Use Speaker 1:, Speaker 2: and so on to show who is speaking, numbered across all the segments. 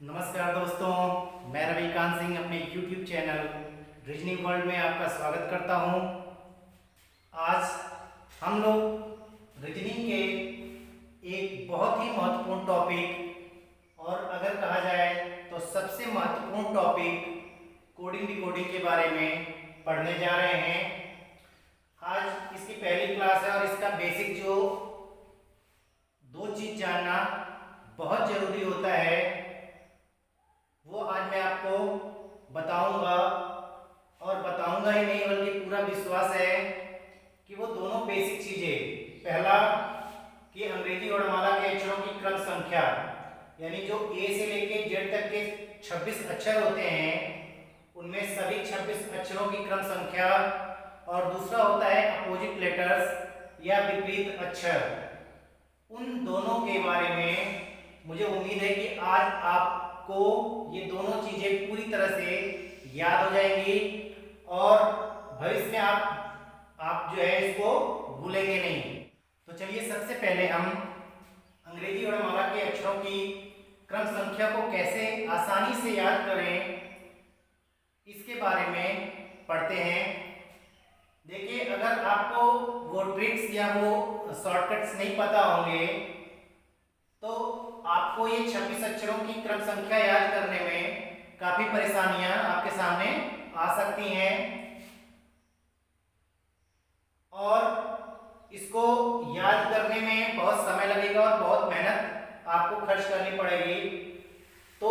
Speaker 1: नमस्कार दोस्तों, मैं रविकांत सिंह अपने YouTube चैनल रीजनिंग वर्ल्ड में आपका स्वागत करता हूं। आज हम लोग रीजनिंग के एक बहुत ही महत्वपूर्ण टॉपिक और अगर कहा जाए तो सबसे महत्वपूर्ण टॉपिक कोडिंग डिकोडिंग के बारे में पढ़ने जा रहे हैं। आज इसकी पहली क्लास है और इसका बेसिक जो दो चीज जानना बहुत जरूरी होता है वो आज मैं आपको बताऊंगा, और बताऊंगा ही नहीं बल्कि पूरा विश्वास है कि वो दोनों बेसिक चीजें, पहला कि अंग्रेजी वर्णमाला के अक्षरों की क्रम संख्या, यानी जो ए से लेके जेड तक के 26 अक्षर होते हैं उनमें सभी 26 अक्षरों की क्रम संख्या, और दूसरा होता है अपोजिट लेटर्स या विपरीत अक्षर। उन दोनों के बारे में मुझे उम्मीद है कि आज आपको ये दोनों चीजें पूरी तरह से याद हो जाएंगी और भविष्य में आप जो है इसको भूलेंगे नहीं। तो चलिए सबसे पहले हम अंग्रेजी वर्णमाला के अक्षरों की क्रम संख्या को कैसे आसानी से याद करें इसके बारे में पढ़ते हैं। देखिए, अगर आपको वो ट्रिक्स या वो शॉर्टकट्स नहीं पता होंगे तो आपको ये 26 अक्षरों की क्रम संख्या याद करने में काफी परेशानियां आपके सामने आ सकती हैं और इसको याद करने में बहुत समय लगेगा और बहुत मेहनत आपको खर्च करनी पड़ेगी। तो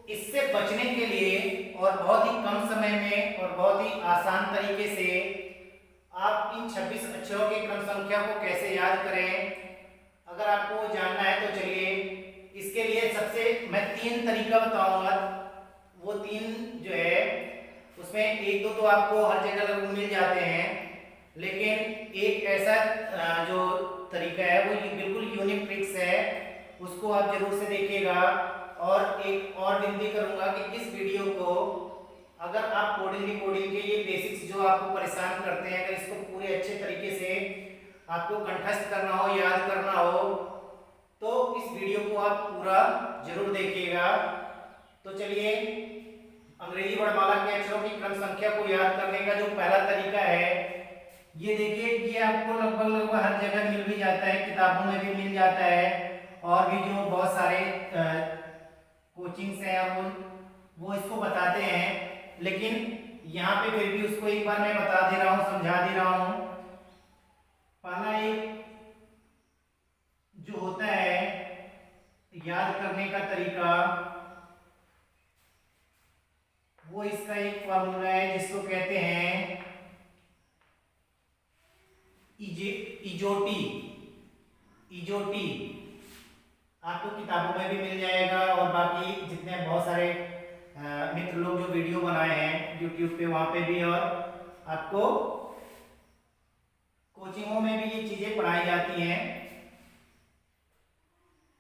Speaker 1: इससे बचने के लिए और बहुत ही कम समय में और बहुत ही आसान तरीके से आप इन 26 अक्षरों की क्रम संख्या को कैसे याद करें, अगर आपको जानना है तो चलिए इसके लिए सबसे मैं 3 तरीका बताऊंगा। वो 3 जो है उसमें एक दो तो आपको हर जगह लगभग मिल जाते हैं, लेकिन एक ऐसा जो तरीका है वो बिल्कुल यूनिक ट्रिक्स है, उसको आप जरूर से देखिएगा। और एक और विनती करूंगा कि इस वीडियो को अगर आप कोडिंग डिकोडिंग के ये बेसिक्स जो आपको परेशान करते हैं, अगर इसको पूरे अच्छे तरीके से आपको कंठस्थ करना हो, याद करना हो, तो इस वीडियो को आप पूरा जरूर देखिएगा। तो चलिए अंग्रेजी वर्णमाला के अक्षरों की क्रम संख्या को याद करने का जो पहला तरीका है, ये देखिए, ये आपको लगभग हर जगह मिल भी जाता है, किताबों में भी मिल जाता है और भी जो बहुत सारे कोचिंग्स हैं और वो इसको बताते हैं, लेकिन यहाँ पे फिर भी उसको एक बार मैं बता दे रहा हूँ, समझा दे रहा हूँ। पहला एक जो होता है याद करने का तरीका, वो इसका एक फॉर्मूला है जिसको कहते हैं इजोटी। इजोटी आपको किताबों में भी मिल जाएगा और बाकी जितने बहुत सारे मित्र लोग जो वीडियो बनाए हैं YouTube पे वहां पे भी, और आपको कोचिंगों में भी ये चीजें पढ़ाई जाती हैं।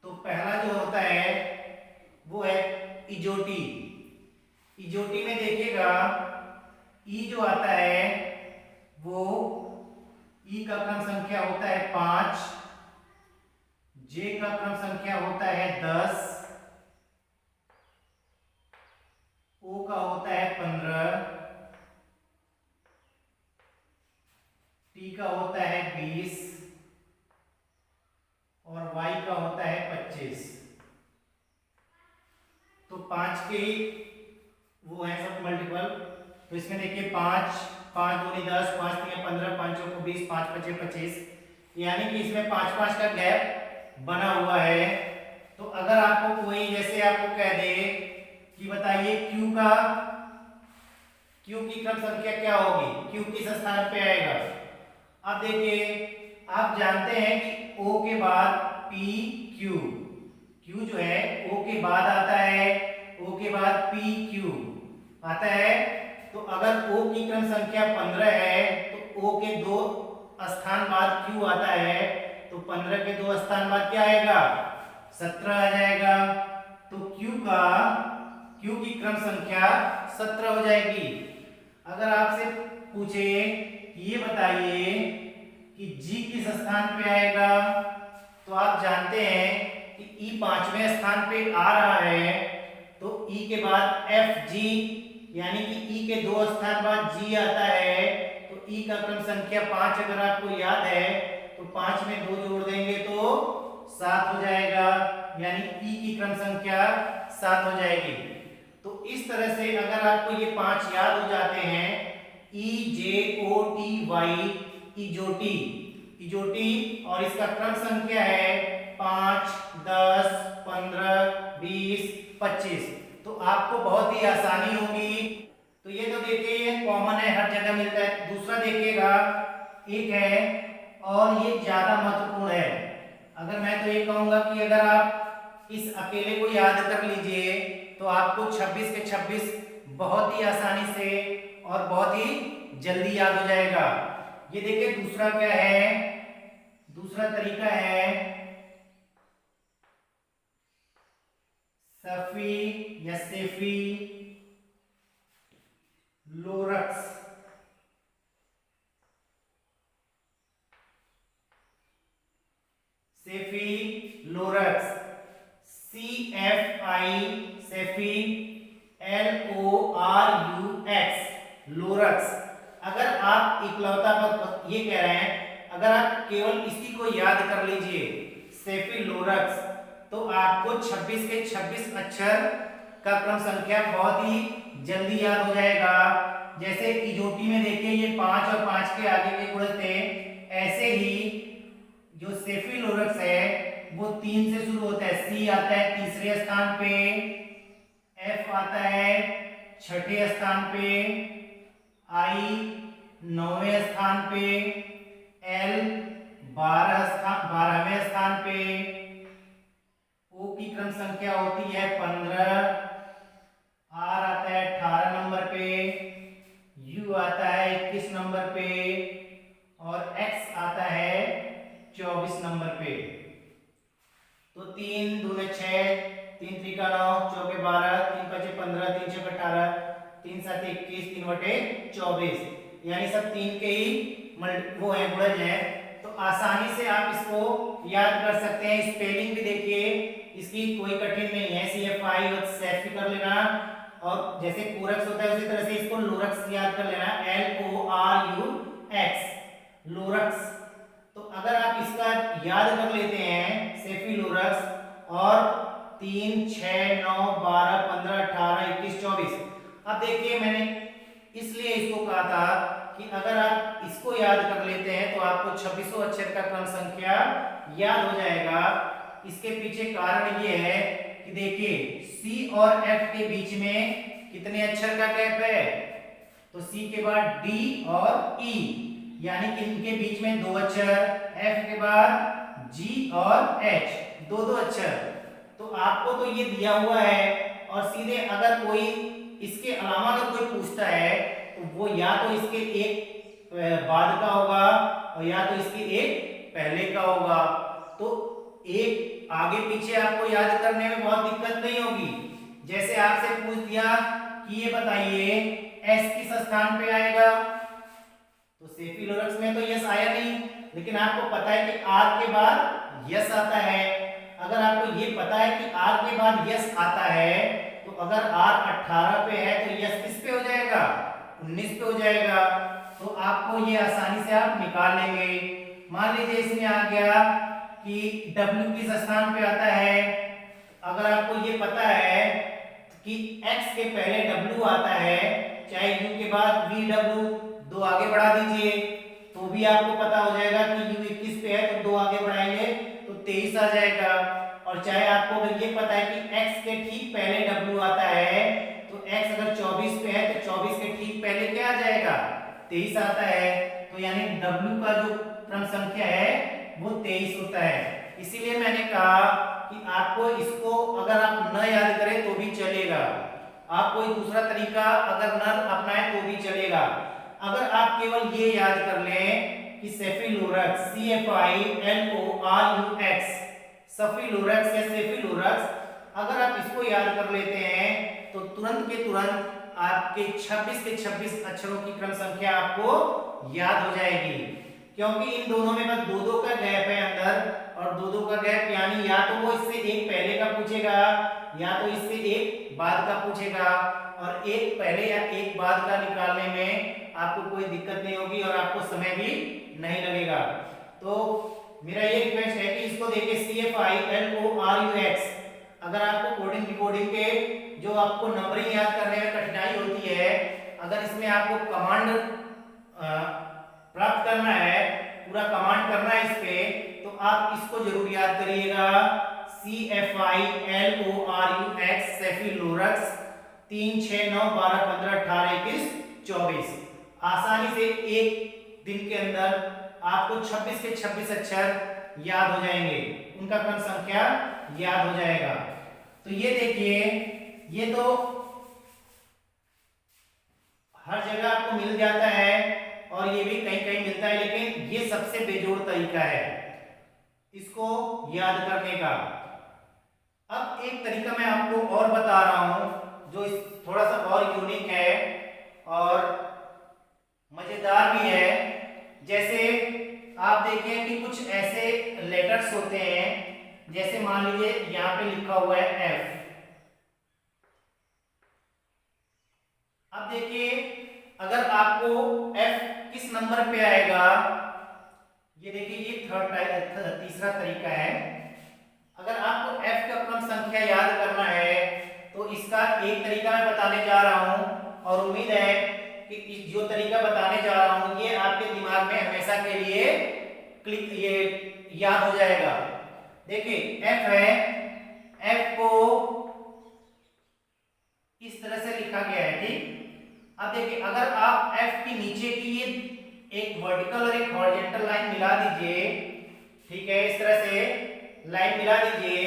Speaker 1: तो पहला जो होता है वो है इजोटी। इजोटी में देखिएगा ई जो आता है वो ई का क्रम संख्या होता है 5, जे का क्रम संख्या होता है 10, ओ का होता है 15, टी का होता है 20 और वाई का होता है 25। तो 5 के वो है सब मल्टीपल। तो इसमें देखिए 5 5 दूनी 10, 5 तीन 15, 5 चौको 20, 5 पचे 25, यानी कि इसमें 5 5 का गैप बना हुआ है। तो अगर आपको कोई जैसे आपको कह दे कि बताइए क्यू की क्रम संख्या क्या होगी, क्यू किस स्थान पे आएगा। अब देखिए, आप जानते हैं कि ओ के बाद पी क्यू, क्यू जो है ओ के बाद आता है, ओ के बाद पी क्यू आता है। तो अगर ओ की क्रम संख्या 15 है तो ओ के 2 स्थान बाद क्यू आता है, तो 15 के 2 स्थान बाद क्या आएगा, 17 आ जाएगा। तो क्यू की क्रम संख्या 17 हो जाएगी। अगर आपसे पूछे ये बताइए कि जी किस स्थान पे आएगा, तो आप जानते हैं कि ई 5वें स्थान पे आ रहा है, ई के बाद एफ जी, यानी कि ई के 2 स्थान बाद जी आता है, तो ई का क्रम संख्या 5 अगर आपको याद है तो 5 में 2 जोड़ देंगे तो 7 हो जाएगा, यानी ई की क्रम संख्या 7 हो जाएगी। तो इस तरह से अगर आपको ये 5 याद हो जाते हैं, ई जे ओ टी वाई, इजोटी, इजोटी, और इसका क्रम संख्या है 5, 10, 15, 20, 25, तो आपको बहुत ही आसानी होगी। तो ये तो देखिए कॉमन है, हर जगह मिलता है। दूसरा देखिएगा, एक है और ये ज्यादा महत्वपूर्ण है। अगर मैं तो ये कहूंगा कि अगर आप इस अकेले को याद कर लीजिए तो आपको 26 के 26 बहुत ही आसानी से और बहुत ही जल्दी याद हो जाएगा। ये देखिए दूसरा क्या है, दूसरा तरीका है सफी या सेफी लोरक्स। Saifee लोरक्स, CFI, Saifee, LORUX, लोरक्स। अगर आप इकलौता पर ये कह रहे हैं, अगर आप केवल इसी को याद कर लीजिए सेफी लोरक्स, तो आपको 26 के 26 अक्षर का क्रम संख्या बहुत ही जल्दी याद हो जाएगा। जैसे इजोटी में देखिए ये 5 और 5 के आगे के गुणज थे, ऐसे ही जो सेफी लोरक्स है वो 3 से शुरू होता है। सी आता है तीसरे स्थान पे, एफ आता है छठे स्थान पे, आई 9वें स्थान पे, एल 12वें स्थान पे, ओ की क्रम संख्या होती है 15, आर आता है 18 नंबर पे, यू आता है 21 नंबर पे, और एक्स आता है 24 नंबर पे। तो 3 दूने 6, 3 त्रिका 9, चौके 12, 3 पचे 15, 3 छके 18, 3 सात 21, 3 बटे 24, यानी सब 3 के ही वो है गुणज है। तो आसानी से आप इसको याद कर सकते हैं। स्पेलिंग भी देखिए इसकी कोई कठिन नहीं है, CFI और सेफ कर लेना, और जैसे कोरक्स होता है उसी तरह से इसको लोरक्स याद कर लेना, LORUX, लोरक्स। तो अगर आप इसका याद कर लेते हैं सेफी लोरक्स, और 3, 6, 9, 12, 15, 18, 21, 24, अब देखिए मैंने इसलिए इसको कहा था कि अगर आप इसको याद कर लेते हैं तो आपको 26 अक्षर का क्रम संख्या याद हो जाएगा। इसके पीछे कारण ये है कि देखिए सी और एफ के बीच में कितने अक्षर का गैप है, तो सी के बाद डी और ई, यानी कि इनके बीच में 2 अक्षर, एफ के बाद जी और एच, 2 अक्षर। तो आपको तो ये दिया हुआ है, और सीधे अगर कोई इसके अलावा अगर कोई पूछता है तो वो या तो इसके एक बाद का होगा और या तो इसके एक पहले का होगा। तो एक आगे पीछे आपको याद करने में बहुत दिक्कत नहीं होगी। जैसे आपसे पूछ दिया कि ये बताइए एस किस स्थान पे आएगा, तो सेफी लोरक्स में तो यस आया नहीं, लेकिन आपको पता है कि आर के बाद यस आता है। अगर आपको ये पता है कि आर के बाद यस आता है, तो अगर आर 18 पे है तो यस किस पे हो जाएगा, 19 पे हो जाएगा। तो आपको ये आसानी से आप निकाल लेंगे। मान लीजिए इसमें आ गया कि W किस स्थान पे आता है, अगर आपको ये पता है कि X के पहले W आता है, चाहे U के बाद VW, 2 आगे बढ़ा दीजिए तो भी आपको पता हो जाएगा कि U 21 पे है, तो 2 आगे बढ़ाएंगे तो 23 आ जाएगा। और चाहे आपको अगर ये पता है कि X के ठीक पहले W आता है, तो X अगर 24 पे है तो 24 के ठीक पहले क्या आ जाएगा, 23 आता है। तो यानी W का जो क्रम संख्या है वो 23 होता है। इसीलिए मैंने कहा कि आपको इसको अगर आप न याद करें तो भी चलेगा, आप कोई दूसरा तरीका अगर न अपनाएं तो भी चलेगा। अगर आप केवल ये याद कर लें कि सेफी लोरक्स, CFI LORUX, सफी लोरक्स या सेफी लोरक्स, अगर आप इसको याद कर लेते हैं तो तुरंत के तुरंत आपके 26 के 26 अक्षरों की क्रम संख्या आपको याद हो जाएगी। क्योंकि इन दोनों में बस 2-2 का गैप है अंदर, और 2-2 का गैप यानी या तो वो इससे एक पहले का पूछेगा या तो इससे एक बाद का पूछेगा, और एक पहले या एक बाद का निकालने में आपको कोई दिक्कत नहीं होगी और आपको समय भी नहीं लगेगा। तो मेरा ये रिक्वेस्ट है कि इसको देखिए CFILORUX। अगर आपको कोडिंग डिकोडिंग के जो आपको नंबरिंग याद करने में कठिनाई होती है, अगर इसमें आपको कमांड प्राप्त करना है, पूरा कमांड करना है इस पे, तो आप इसको जरूर याद करिएगा। CFILORUX सेफिलोरक्स 3 6 9 12 15 18 21 24। आसानी से एक दिन के अंदर आपको 26 के 26 अक्षर याद हो जाएंगे, उनका क्रम संख्या याद हो जाएगा। तो ये देखिए, ये तो हर जगह आपको मिल जाता है और ये भी कहीं कहीं मिलता है, लेकिन ये सबसे बेजोड़ तरीका है इसको याद करने का। अब एक तरीका मैं आपको और बता रहा हूं जो थोड़ा सा और यूनिक है और मजेदार भी है। जैसे आप देखें कि कुछ ऐसे लेटर्स होते हैं, जैसे मान लीजिए यहां पे लिखा हुआ है F। अब देखिए, अगर आपको F किस नंबर पे आएगा, ये देखिए ये तीसरा तरीका है। अगर आपको F का क्रम संख्या याद करना है तो इसका एक तरीका मैं बताने जा रहा हूं, और उम्मीद है कि इस जो तरीका बताने जा रहा हूं ये आपके दिमाग में हमेशा के लिए ये याद हो जाएगा। देखिए F है, F को इस तरह से लिखा गया है, ठीक। अब देखिए, अगर आप F के नीचे की ये एक वर्टिकल और एक हॉरिजॉन्टल लाइन मिला दीजिए, ठीक है, इस तरह से लाइन मिला दीजिए,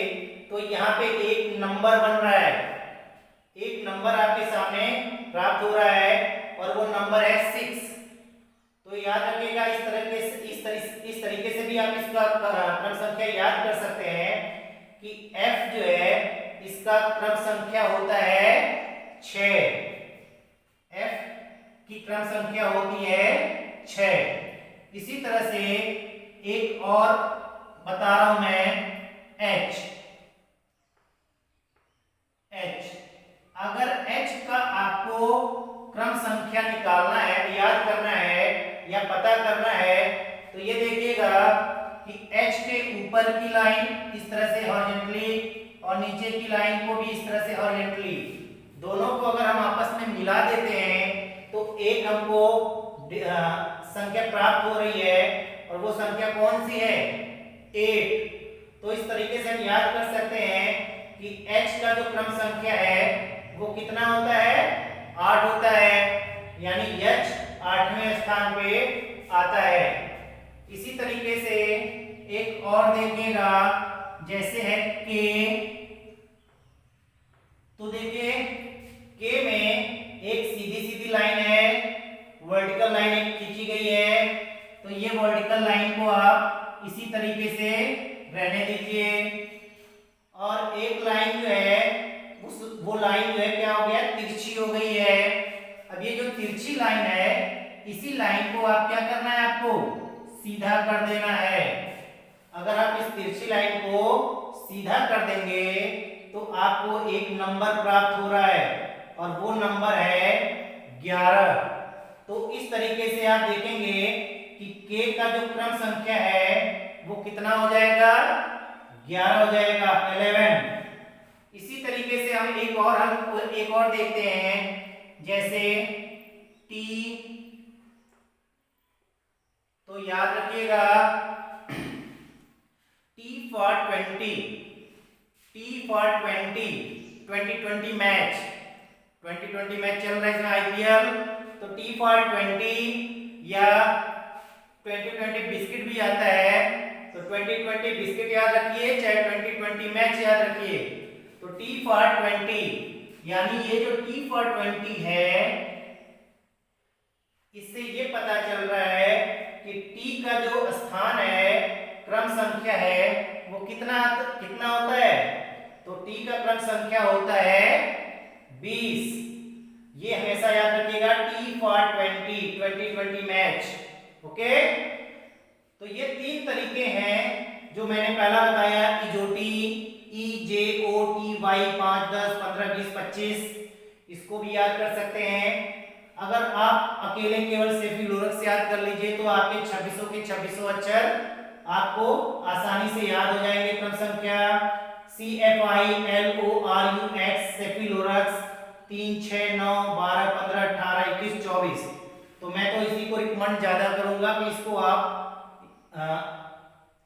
Speaker 1: तो यहाँ पे एक नंबर बन रहा है, एक नंबर आपके सामने प्राप्त हो रहा है और वो नंबर है 6। तो याद रखिएगा, इस तरीके से भी आप इसका क्रम संख्या याद कर सकते हैं कि F जो है इसका क्रम संख्या होता है 6। F की क्रम संख्या होती है 6। इसी तरह से एक और बता रहा हूं मैं, H। अगर H का आपको क्रम संख्या निकालना है, याद करना है या पता करना है, तो ये देखिएगा कि H के ऊपर की लाइन इस तरह से हॉरिजॉन्टली और नीचे की लाइन को भी इस तरह से हॉरिजॉन्टली, दोनों को अगर हम आपस में मिला देते हैं तो एक हमको संख्या प्राप्त हो रही है, और वो संख्या कौन सी है? 8। तो इस तरीके से हम याद कर सकते हैं कि H का जो क्रम संख्या है वो कितना होता है? 8 होता है, यानी H 8वें स्थान पे आता है। इसी तरीके से एक और देखिएगा, जैसे है K। तो देखिए K में एक सीधी सीधी लाइन है, वर्टिकल लाइन एक खींची गई है, तो ये वर्टिकल लाइन को आप इसी तरीके से रहने दीजिए, और एक लाइन जो है वो लाइन जो है क्या हो गया? तिरछी हो गई है। अब ये जो तिरछी लाइन है, इसी लाइन को आप क्या करना है? आपको सीधा कर देना है। अगर आप इस तिरछी लाइन को सीधा कर देंगे तो आपको एक नंबर प्राप्त हो रहा है, और वो नंबर है 11। तो इस तरीके से आप देखेंगे कि K का जो क्रम संख्या है वो कितना हो जाएगा? 11 हो जाएगा, 11। इसी तरीके से हम एक और देखते हैं, जैसे T। तो याद रखिएगा T for 20, T for 20 match, 2020 match चल रहा है इसमें IPL, तो T for 20 या 2020 बिस्किट भी आता है, तो 2020 बिस्किट याद रखिए, चाहे 2020 मैच याद रखिए। तो T for 20, यानी ये जो T for 20 है, इससे ये पता चल रहा है कि T का जो स्थान है, क्रम संख्या है, वो कितना होता है? तो T का क्रम संख्या होता है 20। ये हमेशा याद रखिएगा, T for 20 मैच। ओके, तो ये तीन तरीके हैं जो मैंने पहला बताया, इजोटी, EJOTY, 5, 10, 15, 20, 25, इसको भी याद कर सकते हैं। अगर आप अकेले केवल सेफिलोरक्स याद कर लीजिए तो आपके 2600 के 2600 अक्षर आपको आसानी से याद हो जाएंगे। क्रम संख्या CFILORUX सेफिलोरक्स 3, 6, 9, 12, 15, 18, 21, 24। तो मैं तो इसी को रिकमेंड ज्यादा करूंगा कि इसको आप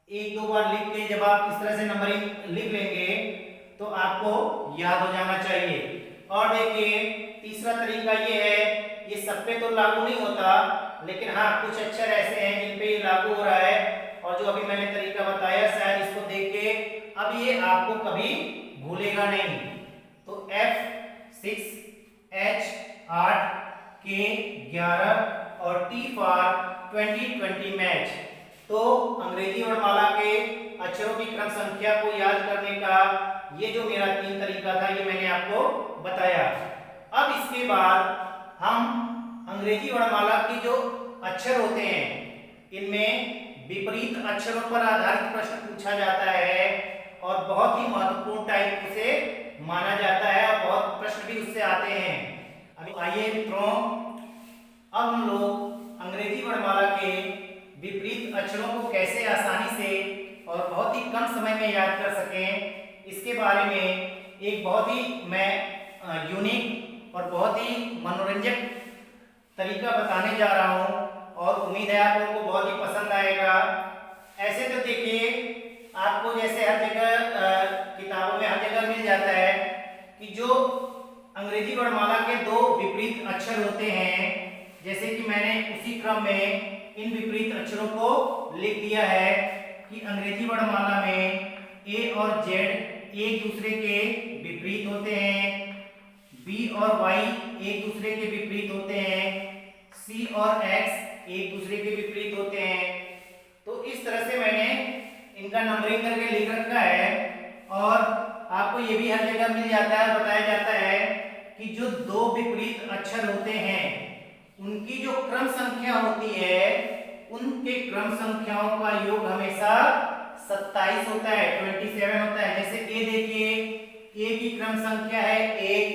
Speaker 1: एक दो बार लिख के जब आप इस तरह से नंबरिंग लिख लेंगे तो आपको याद हो जाना चाहिए। और देखिए तीसरा तरीका ये है, ये सब पे तो लागू नहीं होता, लेकिन हाँ कुछ अक्षर ऐसे हैं जिन पे ये लागू हो रहा है, और जो अभी मैंने तरीका बताया शायद इसको देख के अब ये आपको कभी भूलेगा नहीं। तो F6, H 8, K 11 और T फॉर 2020 मैच। तो अंग्रेजी वर्णमाला के अक्षरों की क्रम संख्या को याद करने का ये जो मेरा तीन तरीका था ये मैंने आपको बताया। अब इसके बाद हम अंग्रेजी वर्णमाला की जो अक्षर होते हैं इनमें विपरीत अक्षरों पर आधारित प्रश्न पूछा जाता है और बहुत ही महत्वपूर्ण टाइप से माना जाता है और बहुत प्रश्न भी उससे आते हैं। अभी आइए मित्रों, अब हम लोग अंग्रेजी वर्णमाला के विपरीत अक्षरों को कैसे आसानी से और बहुत ही कम समय में याद कर सकें इसके बारे में एक बहुत ही मैं यूनिक और बहुत ही मनोरंजक तरीका बताने जा रहा हूं और उम्मीद है आप लोगों को बहुत ही पसंद आएगा। ऐसे तो देखिए आपको जैसे हर जगह किताबों में हर जगह मिल जाता है कि जो अंग्रेजी वर्णमाला के दो विपरीत अक्षर होते हैं, जैसे कि मैंने उसी क्रम में इन विपरीत अक्षरों को लिख दिया है कि अंग्रेजी वर्णमाला में A और Z एक दूसरे के विपरीत होते हैं, B और Y एक दूसरे के विपरीत होते हैं, C और X एक दूसरे के विपरीत होते हैं। तो इस तरह से मैंने इनका नंबरिंग करके लिख रखा है और आपको ये भी हर जगह मिल जाता है, बताया जाता है कि जो दो विपरीत अक्षर होते हैं उनकी जो क्रम संख्या होती है उनके क्रम संख्याओं का योग हमेशा 27 होता है, 27 होता है। जैसे ए देखिए, ए की क्रम संख्या है 1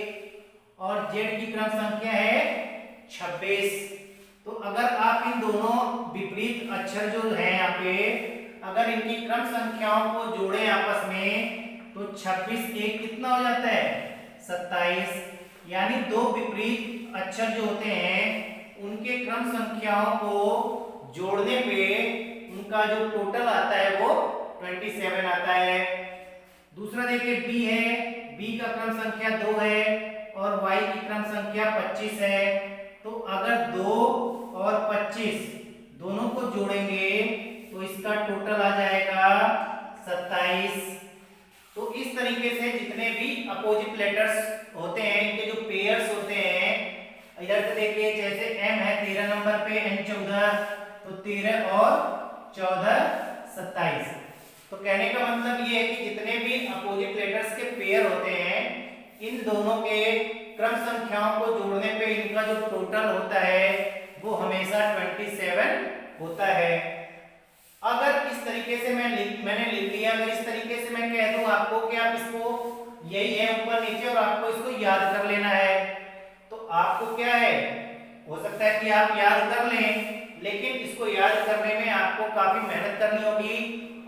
Speaker 1: और जेड की क्रम संख्या है 26। तो अगर आप इन दोनों विपरीत अक्षर जो है यहाँ पे अगर इनकी क्रम संख्याओं को जोड़ें आपस में तो 26 एक कितना हो जाता है 27। यानी दो विपरीत अक्षर जो होते हैं उनके क्रम संख्याओं को जोड़ने पे उनका जो टोटल आता है वो 27 आता है। दूसरा देखिए बी है, बी का क्रम संख्या 2 है और y की क्रम संख्या 25 है। तो अगर 2 और 25 दोनों को जोड़ेंगे तो इसका टोटल आ जाएगा 27। तो इस तरीके से जितने भी अपोजिट लेटर्स होते हैं इनके जो पेयर्स होते हैं, इधर से देखिए जैसे m है 13 नंबर पे, n 14, तो 13 और 14 27। तो कहने का मतलब ये है कि जितने भी अपोजिट लेटर्स के पेयर होते हैं इन दोनों के क्रम संख्याओं को जोड़ने पे इनका जो टोटल होता है वो हमेशा 27 होता है। अगर इस तरीके से मैंने लिख लिया, अगर इस तरीके से मैं कह दूं आपको कि आप इसको यही है ऊपर नीचे और आपको इसको याद कर लेना है, तो आपको क्या है हो सकता है कि आप याद कर लें, लेकिन इसको याद करने में आपको काफी मेहनत करनी होगी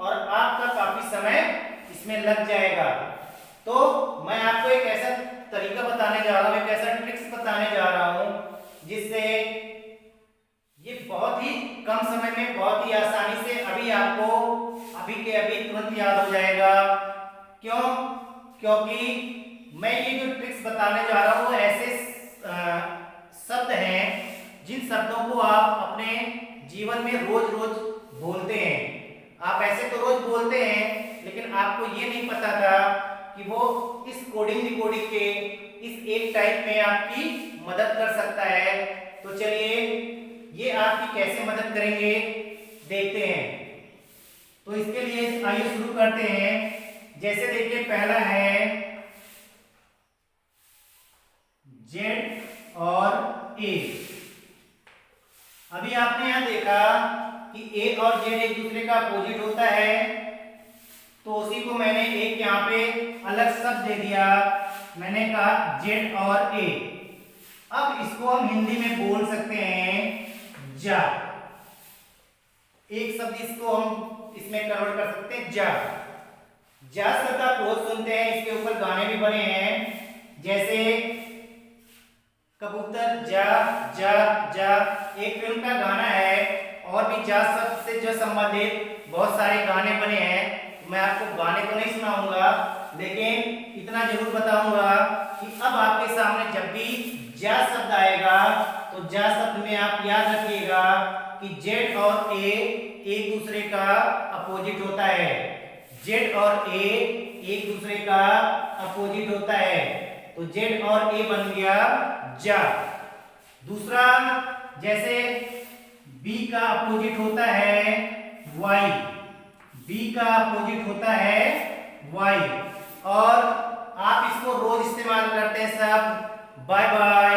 Speaker 1: और आपका काफी समय इसमें लग जाएगा। तो मैं आपको एक ऐसा तरीका बताने जा रहा हूं, एक ऐसा ट्रिक्स बताने जा रहा हूं जिससे ये बहुत ही कम समय में बहुत ही आसानी से अभी के अभी तुरंत याद हो जाएगा। क्यों? क्योंकि मैं ये जो ट्रिक्स बताने जा रहा हूं वो ऐसे शब्द हैं जिन शब्दों को आप अपने जीवन में रोज रोज बोलते हैं। आप ऐसे तो रोज बोलते हैं लेकिन आपको ये नहीं पता था कि वो इस कोडिंग डिकोडिंग के इस एक टाइप में आपकी मदद कर सकता है। तो चलिए ये आपकी कैसे मदद करेंगे देखते हैं। तो इसके लिए आइए शुरू करते हैं। जैसे देखिए पहला है Z और A। अभी आपने यहां देखा कि ए और जेड एक दूसरे का अपोजिट होता है, तो उसी को मैंने एक यहाँ पे अलग शब्द दे दिया, मैंने कहा जेड और ए। अब इसको हम हिंदी में बोल सकते हैं जा। एक शब्द इसको हम इसमें कन्वर्ट कर सकते हैं जा। जा शब्द आप रोज सुनते हैं, इसके ऊपर गाने भी बने हैं, जैसे कबूतर जा जा जा, एक फिल्म का गाना है। और भी जा शब्द से जो संबंधित बहुत सारे गाने बने हैं, मैं आपको गाने तो नहीं सुनाऊंगा, लेकिन इतना जरूर बताऊंगा कि अब आपके सामने जब भी जा शब्द आएगा तो जा शब्द में आप याद रखिएगा कि जेड और ए एक दूसरे का अपोजिट होता है। जेड और ए एक दूसरे का अपोजिट होता है, तो जेड और ए बन गया जा। दूसरा, जैसे बी का अपोजिट होता है वाई, बी का अपोजिट होता है वाई, और आप इसको रोज इस्तेमाल करते हैं सब, बाय बाय,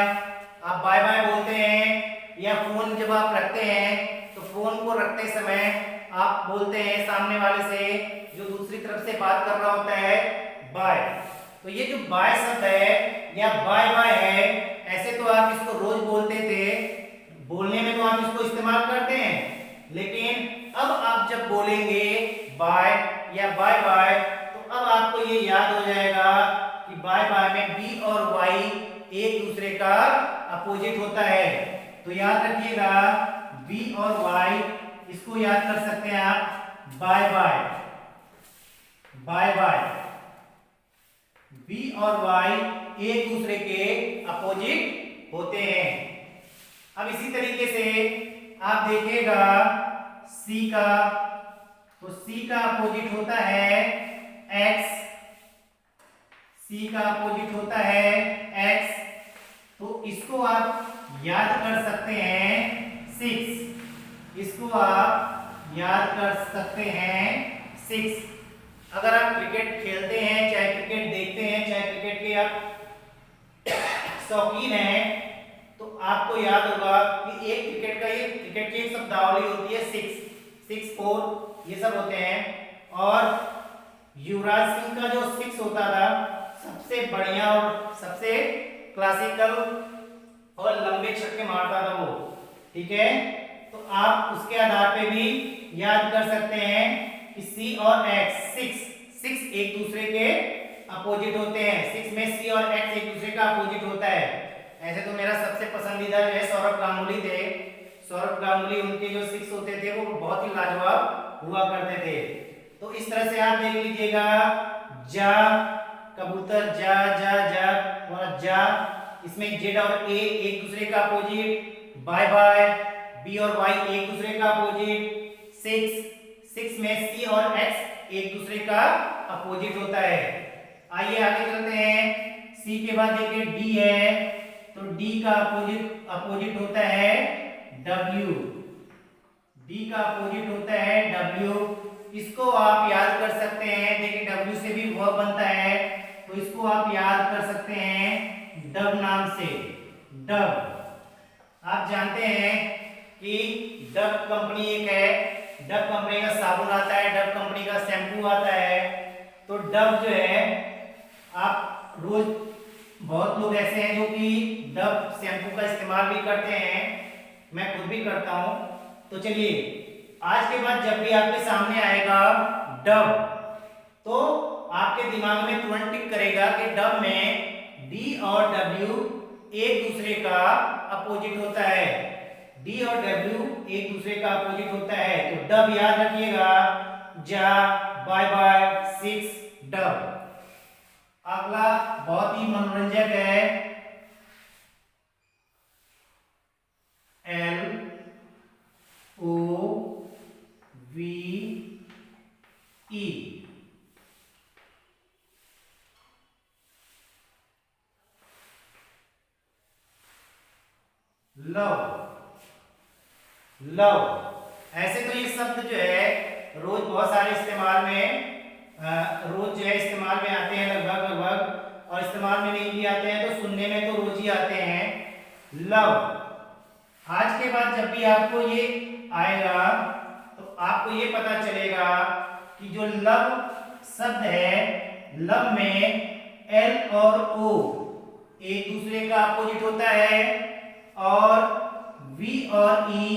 Speaker 1: आप बाय बाय बोलते हैं, या फोन जब आप रखते हैं तो फोन को रखते समय आप बोलते हैं सामने वाले से जो दूसरी तरफ से बात कर रहा होता है बाय। तो ये जो बाय शब्द है या बाय बाय है, ऐसे तो आप इसको रोज बोलते थे, बोलने में तो आप इसको इस्तेमाल करते हैं, लेकिन अब आप जब बोलेंगे बाय या बाय बाय तो अब आपको ये याद हो जाएगा कि बाय बाय में बी और वाई एक दूसरे का अपोजिट होता है। तो याद रखिएगा बी और वाई, इसको याद कर सकते हैं आप bye bye, bye bye. B और वाई एक दूसरे के अपोजिट होते हैं। अब इसी तरीके से आप देखिएगा सी का, तो सी का अपोजिट होता है एक्स, सी का अपोजिट होता है एक्स, तो इसको आप याद कर सकते हैं 6, इसको आप याद कर सकते हैं 6। अगर आप क्रिकेट खेलते हैं, चाहे क्रिकेट देखते हैं, चाहे क्रिकेट के आप शौकीन हैं, तो आपको याद होगा कि एक क्रिकेट का, ये क्रिकेट की एक शब्दावली होती है 6, 6 4 ये सब होते हैं। और युवराज सिंह का जो 6 होता था, सबसे बढ़िया और सबसे क्लासिकल और लंबे छक्के मारता था वो, ठीक है। तो आप उसके आधार पे भी याद कर सकते हैं कि सी और एक्स, 6 एक दूसरे के अपोजिट होते हैं, 6 में सी और एक्स एक दूसरे का अपोजिट होता है। ऐसे तो मेरा सबसे पसंदीदा जो है सौरभ गांगुली थे, सौरभ गांगुली, उनके जो 6 होते थे वो बहुत ही लाजवाब हुआ करते थे। तो इस तरह से आप देख लीजिएगा जा, कबूतर जा जा जा, और जा, इसमें जेड और ए एक दूसरे का अपोजिट, बाय बाय, बी और वाई एक दूसरे का अपोजिट, 6 में सी और एक्स एक दूसरे का अपोजिट होता है। आइए आगे चलते हैं। सी के बाद देखिए डी है, तो डी का अपोजिट होता है डब्ल्यू, डी का अपोजिट होता है डब्ल्यू। इसको आप याद कर सकते हैं, देखिए डब्ल्यू से भी वर्ब बनता है, तो इसको आप याद कर सकते हैं डब नाम से, डब। आप जानते हैं कि डब कंपनी एक है, डब कंपनी का साबुन आता है, डब कंपनी का शैम्पू आता है। तो डब जो है, आप रोज बहुत लोग ऐसे हैं जो कि डब शैम्पू का इस्तेमाल भी करते हैं, मैं खुद भी करता हूं। तो चलिए, आज के बाद जब भी आपके सामने आएगा डब, तो आपके दिमाग में तुरंत टिक करेगा कि डब में डी और डब्ल्यू एक दूसरे का अपोजिट होता है, डी और डब्ल्यू एक दूसरे का अपोजिट होता है। तो डब याद रखिएगा, जा, बाय बाय, 6 डब। अगला बहुत ही मनोरंजक है, L O V E, love, love. ऐसे तो ये शब्द जो है रोज बहुत सारे इस्तेमाल में, रोज जो है इस्तेमाल में आते हैं लगभग, और इस्तेमाल में नहीं भी आते हैं तो सुनने में तो रोज ही आते हैं। लव, आज के बाद जब भी आपको ये आएगा आपको ये पता चलेगा कि जो लव शब्द है, लव में एल और ओ एक दूसरे का अपोजिट होता है और वी और ई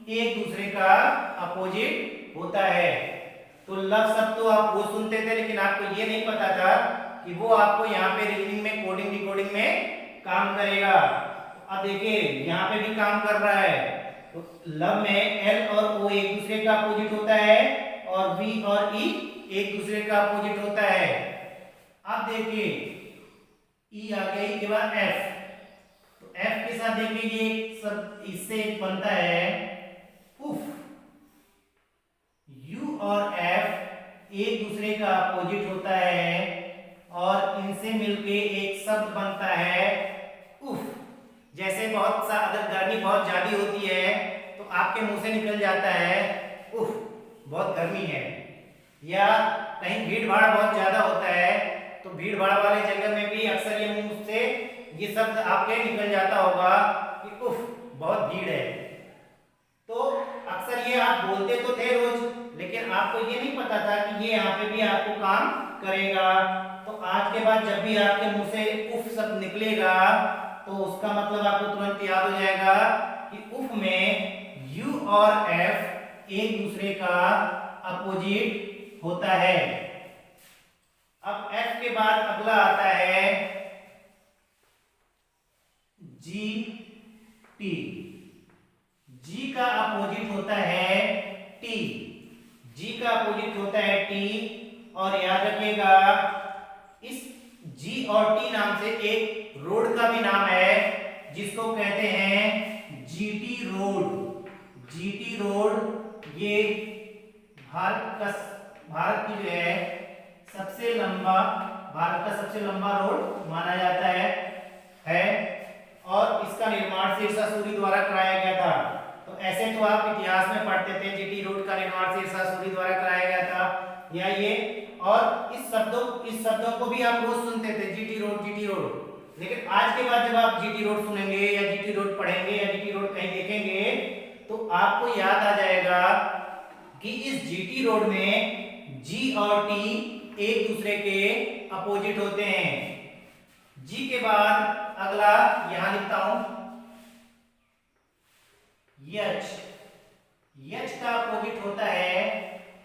Speaker 1: एक दूसरे का अपोजिट होता है। तो लव शब्द तो आप वो सुनते थे, लेकिन आपको ये नहीं पता था कि वो आपको यहाँ पे रीजनिंग में कोडिंग डिकोडिंग में काम करेगा। तो अब देखिए यहाँ पे भी काम कर रहा है। तो लव में एल और ओ एक दूसरे का अपोजिट होता है और वी और ई एक दूसरे का अपोजिट होता है। अब देखिए ई आ गया, ई के बाद एफ। तो एफ के साथ देखिए ये सब इससे बनता है उफ। यू और एफ एक दूसरे का अपोजिट होता है और इनसे मिलके एक शब्द बनता है उफ। जैसे अगर गर्मी बहुत ज्यादा होती है तो आपके मुंह से निकल जाता है उफ, बहुत गर्मी है। या कहीं भीड़ भाड़ बहुत ज्यादा होता है तो भीड़ भाड़ वाले जगह में भी अक्सर ये मुंह से ये शब्द आपके निकल जाता होगा कि उफ, बहुत भीड़ है। तो अक्सर ये आप बोलते तो थे रोज, लेकिन आपको ये नहीं पता था कि ये यहाँ पे भी आपको काम करेगा। तो आज के बाद जब भी आपके मुंह से उफ शब्द निकलेगा तो उसका मतलब आपको तुरंत याद हो जाएगा कि उफ में यू और एफ एक दूसरे का अपोजिट होता है। अब एफ के बाद अगला आता है जी टी। जी का अपोजिट होता है टी। जी का अपोजिट होता है टी। और याद रखिएगा इस जी और टी नाम से एक रोड का भी नाम है जिसको कहते हैं जीटी रोड। जीटी रोड ये भारत की जो है भारत का सबसे लंबा रोड माना जाता है और इसका निर्माण शेरशाह सूरी द्वारा कराया गया था। तो ऐसे तो आप इतिहास में पढ़ते थे जीटी रोड का निर्माण शेरशाह सूरी द्वारा कराया गया था या ये। और इस शब्दों को भी आप रोज सुनते थे जीटी रोड। लेकिन आज के बाद जब आप जीटी रोड सुनेंगे या जीटी रोड पढ़ेंगे या जीटी रोड कहीं देखेंगे तो आपको याद आ जाएगा कि इस जीटी रोड में जी और टी एक दूसरे के अपोजिट होते हैं। जी के बाद अगला यहां लिखता हूं यच। यच का अपोजिट होता है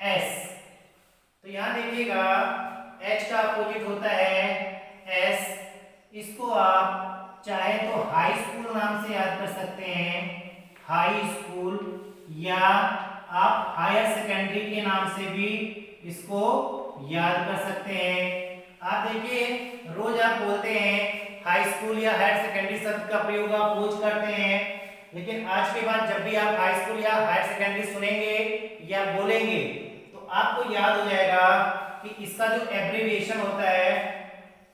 Speaker 1: एस। तो यहां देखिएगा एच का अपोजिट होता है एस। इसको आप चाहे तो हाई स्कूल नाम से याद कर सकते हैं, हाई स्कूल, या आप हायर सेकेंडरी के नाम से भी इसको याद कर सकते हैं। आप देखिए रोज आप बोलते हैं हाई स्कूल या हायर सेकेंडरी शब्द का प्रयोग आप रोज करते हैं, लेकिन आज के बाद जब भी आप हाई स्कूल या हायर सेकेंडरी सुनेंगे या बोलेंगे तो आपको याद हो जाएगा कि इसका जो एब्रिविएशन होता है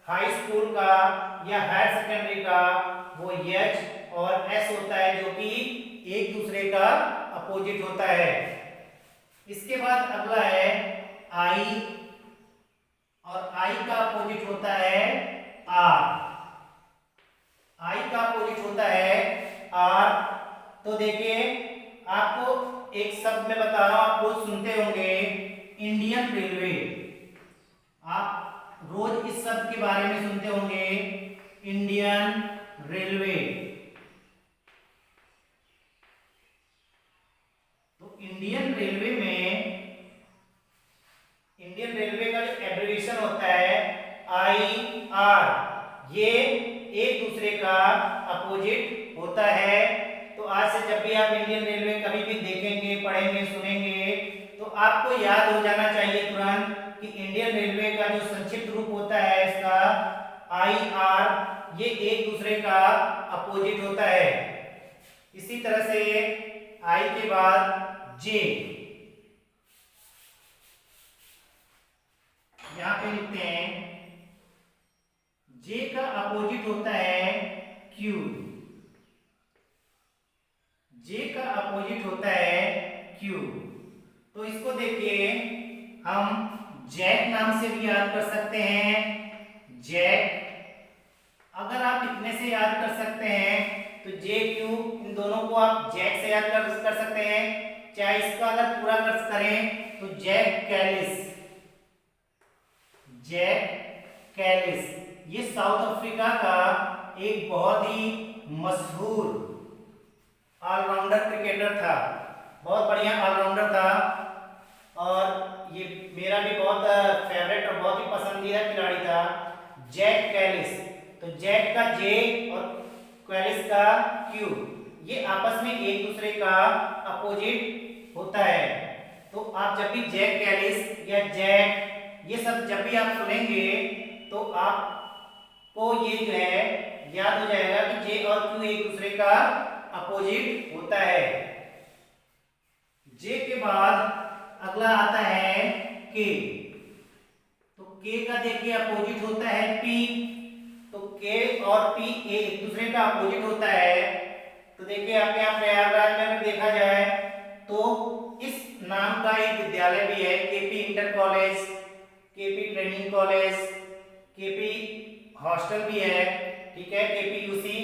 Speaker 1: हाई स्कूल का या हायर सेकेंडरी का वो एच और एस होता है, जो कि एक दूसरे का अपोजिट होता है। इसके बाद अगला है आई और आई का अपोजिट होता है आर। आई का अपोजिट होता है आर। तो देखिए आपको एक शब्द में बता रहा हूं, आप रोज सुनते होंगे इंडियन रेलवे। आप रोज इस शब्द के बारे में सुनते होंगे इंडियन रेलवे। तो इंडियन रेलवे का जो एब्रिविएशन होता है आई आर, ये एक दूसरे का अपोजिट होता है। तो आज से जब भी आप इंडियन रेलवे कभी भी देखेंगे, पढ़ेंगे, सुनेंगे तो आपको याद हो जाना चाहिए तुरंत कि इंडियन रेलवे का जो संक्षिप्त रूप होता है इसका आई आर, ये एक दूसरे का अपोजिट होता है। इसी तरह से आई के बाद जे, यहां पे लिखते हैं जे का अपोजिट होता है क्यू। जे का अपोजिट होता है क्यू। तो इसको देखिए हम जैक नाम से भी याद कर सकते हैं, जैक। अगर आप इतने से याद कर सकते हैं तो जे क्यू इन दोनों को आप जैक से याद कर सकते हैं, चाहे इसका अगर पूरा करें तो जैक कैलिस, जैक कैलिस, ये साउथ अफ्रीका का एक बहुत ही मशहूर ऑलराउंडर क्रिकेटर था, बहुत बढ़िया ऑलराउंडर था और ये मेरा भी बहुत फेवरेट और बहुत ही पसंदीदा खिलाड़ी था जैक कैलिस। तो जैक का जे और कैलिस का क्यू, ये आपस में एक दूसरे का अपोजिट होता है। तो आप जब भी जैक कैलिस या जैक ये सब जब भी आप सुनेंगे तो आपको ये जो है याद हो जाएगा कि जे और क्यू एक दूसरे का अपोजिट होता है। जे के बाद अगला आता है के, तो के का देखिए अपोजिट होता है पी, तो के और पी एक दूसरे का अपोजिट होता है। तो देखिए आपके यहाँ प्रयागराज में अगर देखा जाए तो इस नाम का एक विद्यालय भी है, KP inter college, KP training college, KP hostel भी है, ठीक है, केपी यूसी।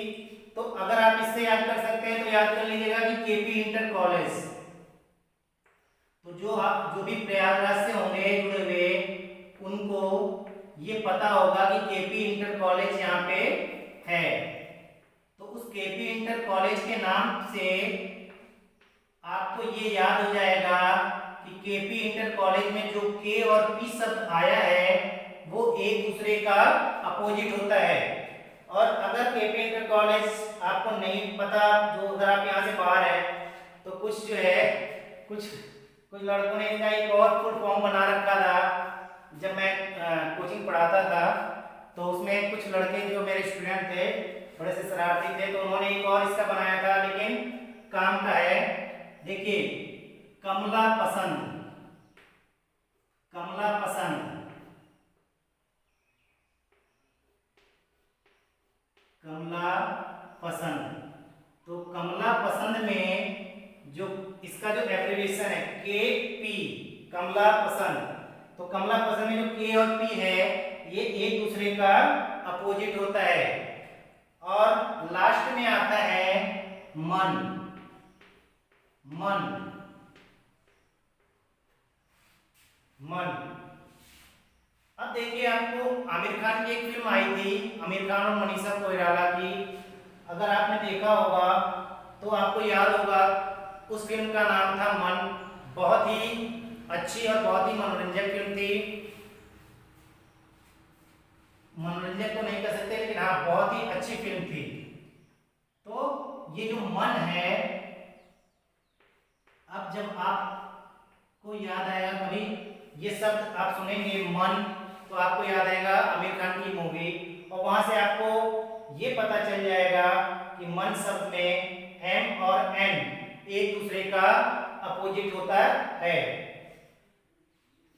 Speaker 1: तो अगर आप इससे याद कर सकते हैं तो याद कर लीजिएगा कि केपी इंटर कॉलेज। तो जो भी प्रयागराज से होंगे जुड़े हुए उनको ये पता होगा कि केपी इंटर कॉलेज यहाँ पे है। तो उस केपी इंटर कॉलेज के नाम से आपको ये याद हो जाएगा कि केपी इंटर कॉलेज में जो के और पी शब्द आया है वो एक दूसरे का अपोजिट होता है। और अगर केपी इंटर कॉलेज आपको नहीं पता, जो अगर आप यहाँ से बाहर है तो कुछ जो है कुछ लड़कों ने इसका एक और फुल फॉर्म बना रखा था। जब मैं कोचिंग पढ़ाता था तो उसमें कुछ लड़के जो मेरे स्टूडेंट थे थोड़े से शरारती थे, तो उन्होंने एक और इसका बनाया था, लेकिन काम का है। देखिए कमला पसंद, कमला पसंद, कमला पसंद। तो कमला पसंद में जो इसका जो एब्रिविएशन है के पी, कमला पसंद, तो कमला पसंद में जो के और पी है ये एक दूसरे का अपोजिट होता है। और लास्ट में आता है मन, मन, मन। अब देखिए आपको आमिर खान की एक फिल्म आई थी, आमिर खान और मनीषा कोइराला की, अगर आपने देखा होगा तो आपको याद होगा उस फिल्म का नाम था मन। बहुत ही अच्छी और बहुत ही मनोरंजक फिल्म थी। मनोरंजक तो नहीं कह सकते लेकिन हाँ बहुत ही अच्छी फिल्म थी। तो ये जो मन है, अब जब आपको याद आएगा कभी ये शब्द आप सुनेंगे मन, तो आपको याद आएगा आमिर खान की मूवी, और वहां से आपको ये पता चल जाएगा कि मन शब्द में एम और एन एक दूसरे का अपोजिट होता है।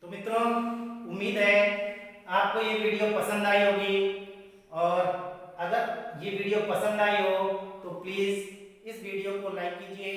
Speaker 1: तो मित्रों उम्मीद है आपको ये वीडियो पसंद आई होगी, और अगर ये वीडियो पसंद आई हो तो प्लीज़ इस वीडियो को लाइक कीजिए।